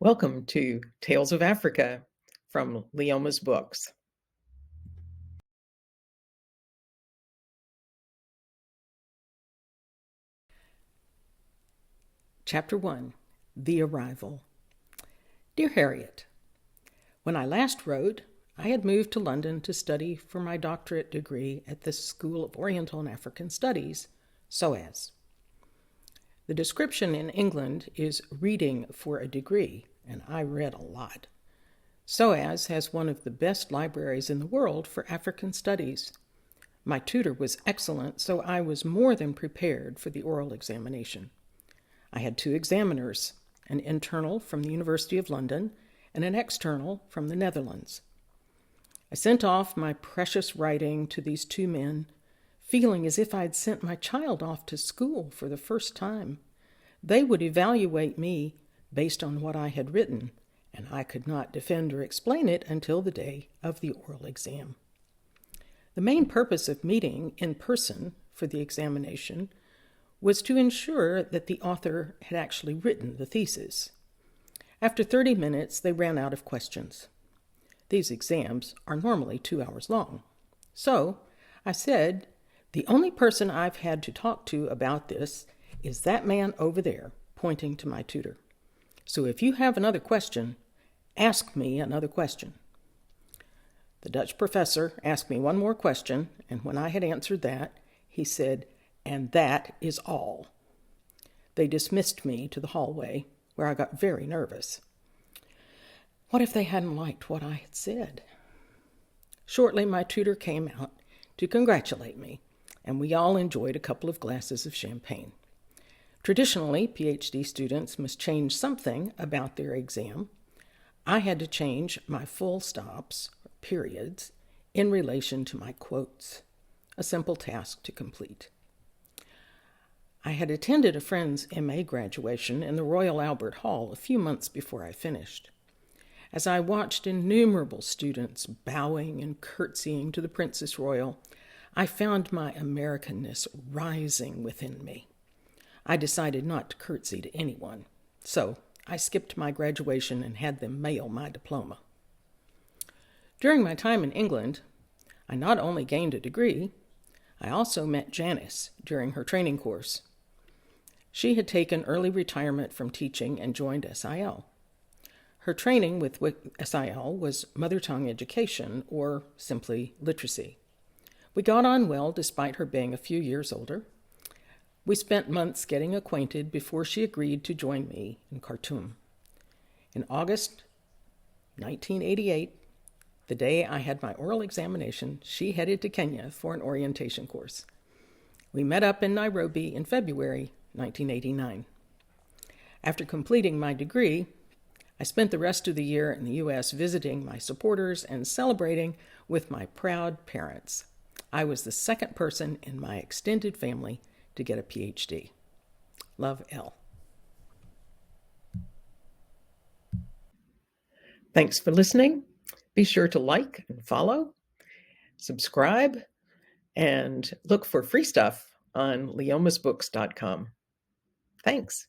Welcome to Tales of Africa from Leoma's Books. Chapter 1, The Arrival. Dear Harriet, when I last wrote, I had moved to London to study for my doctorate degree at the School of Oriental and African Studies, SOAS. The description in England is reading for a degree, and I read a lot. SOAS has one of the best libraries in the world for African studies. My tutor was excellent, so I was more than prepared for the oral examination. I had two examiners, an internal from the University of London and an external from the Netherlands. I sent off my precious writing to these two men, feeling as if I'd sent my child off to school for the first time. They would evaluate me based on what I had written, and I could not defend or explain it until the day of the oral exam. The main purpose of meeting in person for the examination was to ensure that the author had actually written the thesis. After 30 minutes, they ran out of questions. These exams are normally 2 hours long. So I said, the only person I've had to talk to about this is that man over there, pointing to my tutor. So if you have another question, ask me another question. The Dutch professor asked me one more question, and when I had answered that, he said, "And that is all." They dismissed me to the hallway, where I got very nervous. What if they hadn't liked what I had said? Shortly, my tutor came out to congratulate me, and we all enjoyed a couple of glasses of champagne. Traditionally, PhD students must change something about their exam. I had to change my full stops, or periods, in relation to my quotes, a simple task to complete. I had attended a friend's MA graduation in the Royal Albert Hall a few months before I finished. As I watched innumerable students bowing and curtsying to the Princess Royal, I found my Americanness rising within me. I decided not to curtsy to anyone, so I skipped my graduation and had them mail my diploma. During my time in England, I not only gained a degree, I also met Janice during her training course. She had taken early retirement from teaching and joined SIL. Her training with SIL was mother tongue education, or simply literacy. We got on well despite her being a few years older. We spent months getting acquainted before she agreed to join me in Khartoum. In August 1988, the day I had my oral examination, she headed to Kenya for an orientation course. We met up in Nairobi in February 1989. After completing my degree, I spent the rest of the year in the U.S. visiting my supporters and celebrating with my proud parents. I was the second person in my extended family to get a PhD. Love, L. Thanks for listening. Be sure to like and follow, subscribe, and look for free stuff on leomasbooks.com. Thanks.